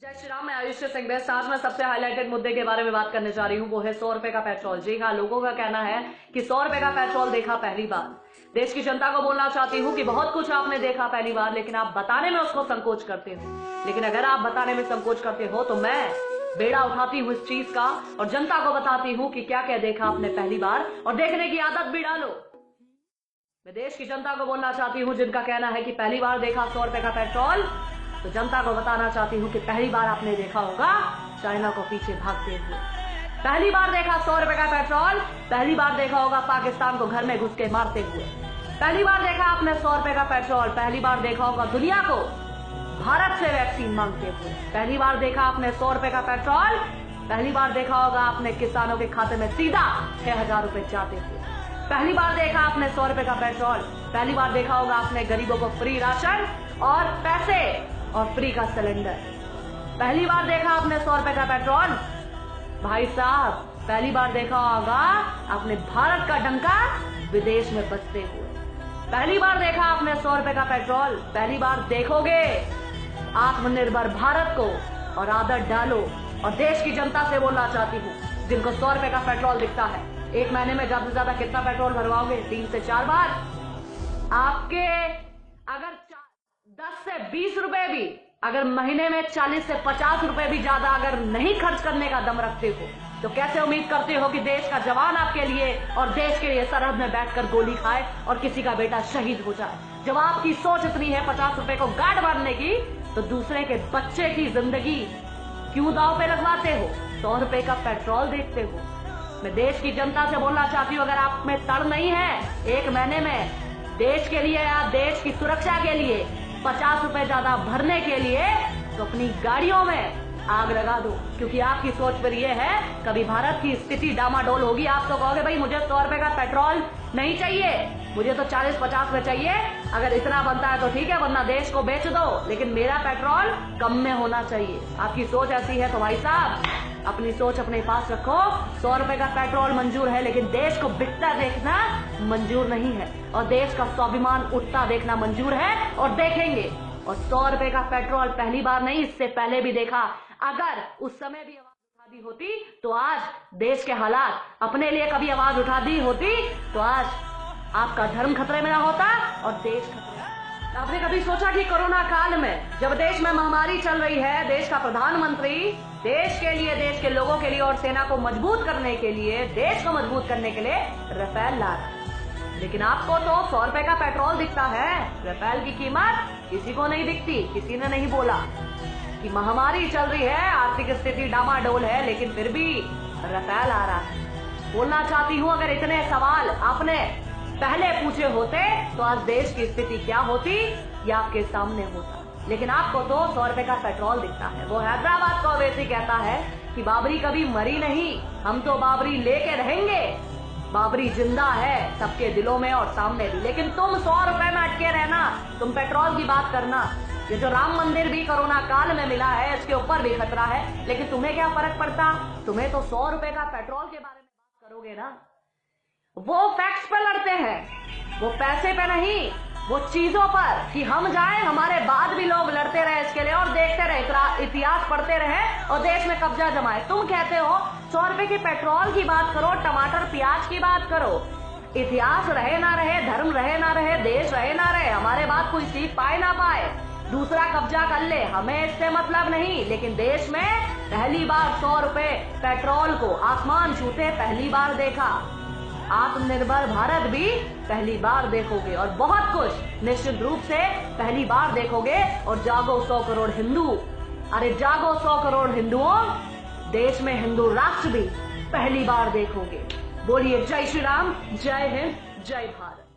जय श्री राम। मैं आयुष सिंह बेस्ट। आज मैं सबसे हाईलाइटेड मुद्दे के बारे में बात करने जा रही हूँ, वो है 100 रुपए का पेट्रोल। जी हाँ, लोगों का कहना है कि 100 रुपए का पेट्रोल देखा पहली बार। देश की जनता को बोलना चाहती हूँ कि बहुत कुछ आपने देखा पहली बार, लेकिन आप बताने में उसको संकोच करते हो। लेकिन अगर आप बताने में संकोच करते हो तो मैं बेड़ा उठाती हूँ इस चीज का और जनता को बताती हूँ कि क्या क्या देखा आपने पहली बार, और देखने की आदत भी डालो। मैं देश की जनता को बोलना चाहती हूँ जिनका कहना है कि पहली बार देखा 100 रुपए का पेट्रोल, तो जनता को बताना चाहती हूँ कि पहली बार आपने देखा होगा चाइना को पीछे भागते हुए। पहली बार देखा 100 रुपए का पेट्रोल, पहली बार देखा होगा पाकिस्तान को घर में घुस के मारते हुए। पहली बार देखा आपने 100 रुपए का पेट्रोल, पहली बार देखा होगा दुनिया को भारत से वैक्सीन मांगते हुए। पहली बार देखा आपने 100 रुपए का पेट्रोल, पहली बार देखा होगा आपने किसानों के खाते में सीधा 6000 रुपए जाते हुए। पहली बार देखा आपने 100 रुपए का पेट्रोल, पहली बार देखा होगा आपने गरीबों को फ्री राशन और पैसे और फ्री का सिलेंडर। पहली बार देखा आपने 100 रुपए का पेट्रोल। भाई साहब, पहली बार देखा होगा आपने भारत का डंका विदेश में बजते हुए। पहली बार देखा आपने 100 रुपए का पेट्रोल, पहली बार देखोगे आत्मनिर्भर भारत को और आदत डालो। और देश की जनता से बोलना चाहती हूँ जिनको 100 रुपए का पेट्रोल दिखता है, एक महीने में ज्यादा से ज्यादा कितना पेट्रोल भरवाओगे? 3 से 4 बार। आपके अगर 10 से 20 रुपए भी, अगर महीने में 40 से 50 रुपए भी ज्यादा अगर नहीं खर्च करने का दम रखते हो, तो कैसे उम्मीद करते हो कि देश का जवान आपके लिए और देश के लिए सरहद में बैठकर गोली खाए और किसी का बेटा शहीद हो जाए? जब आपकी सोच इतनी है 50 रुपए को गार्ड मारने की, तो दूसरे के बच्चे की जिंदगी क्यों दांव पे लगवाते हो? 100 रुपए का पेट्रोल देखते हो। मैं देश की जनता से बोलना चाहती हूँ, अगर आप में तड़ नहीं है एक महीने में देश के लिए या देश की सुरक्षा के लिए 50 रुपए ज्यादा भरने के लिए, तो अपनी गाड़ियों में आग लगा दो। क्योंकि आपकी सोच पर यह है कभी भारत की स्थिति डामाडोल होगी, आप तो कहोगे भाई मुझे 100 रुपए का पेट्रोल नहीं चाहिए, मुझे तो 40-50 में चाहिए। अगर इतना बनता है तो ठीक है, वरना देश को बेच दो, लेकिन मेरा पेट्रोल कम में होना चाहिए। आपकी सोच ऐसी है तो भाई साहब अपनी सोच अपने पास रखो। 100 रुपए का पेट्रोल मंजूर है, लेकिन देश को बिकता देखना मंजूर नहीं है, और देश का स्वाभिमान उठता देखना मंजूर है और देखेंगे। और 100 रुपए का पेट्रोल पहली बार नहीं, इससे पहले भी देखा। अगर उस समय भी आवाज उठा दी होती तो आज देश के हालात, अपने लिए कभी आवाज उठा दी होती तो आज आपका धर्म खतरे में ना होता और देश खतरे में। आपने कभी सोचा कि कोरोना काल में जब देश में महामारी चल रही है, देश का प्रधानमंत्री देश के लिए, देश के लोगों के लिए और सेना को मजबूत करने के लिए, देश को मजबूत करने के लिए राफेल ला रहा है, लेकिन आपको तो 100 रुपए का पेट्रोल दिखता है, राफेल की कीमत किसी को नहीं दिखती। किसी ने नहीं बोला कि महामारी चल रही है, आर्थिक स्थिति डामाडोल है, लेकिन फिर भी राफेल आ रहा है। बोलना चाहती हूँ, अगर इतने सवाल आपने पहले पूछे होते तो आज देश की स्थिति क्या होती या आपके सामने होता। लेकिन आपको तो 100 रुपए का पेट्रोल दिखता है। वो हैदराबाद को वैसे कहता है कि बाबरी कभी मरी नहीं, हम तो बाबरी लेके रहेंगे। बाबरी जिंदा है सबके दिलों में और सामने भी। लेकिन तुम 100 रुपए में अटके रहना, तुम पेट्रोल की बात करना। ये जो राम मंदिर भी कोरोना काल में मिला है, इसके ऊपर भी खतरा है, लेकिन तुम्हें क्या फर्क पड़ता? तुम्हें तो 100 रुपए का पेट्रोल के बारे में बात करोगे ना। वो फैक्ट्स पे लड़ते हैं, वो पैसे पे नहीं, वो चीजों पर कि हम जाएं, हमारे बाद भी लोग लड़ते रहे इसके लिए और देखते रहे, इतिहास पढ़ते रहे और देश में कब्जा जमाए। तुम कहते हो 100 रुपए के पेट्रोल की बात करो, टमाटर प्याज की बात करो। इतिहास रहे ना रहे, धर्म रहे ना रहे, देश रहे ना रहे, हमारे बाद कोई सीख पाए ना पाए, दूसरा कब्जा कर ले, हमें इससे मतलब नहीं। लेकिन देश में पहली बार 100 रुपए पेट्रोल को आसमान छूते पहली बार देखा। आत्मनिर्भर भारत भी पहली बार देखोगे और बहुत कुछ निश्चित रूप से पहली बार देखोगे। और जागो 100 करोड़ हिंदू, अरे जागो 100 करोड़ हिंदुओं, देश में हिंदू राष्ट्र भी पहली बार देखोगे। बोलिए जय श्री राम, जय हिंद, जय भारत।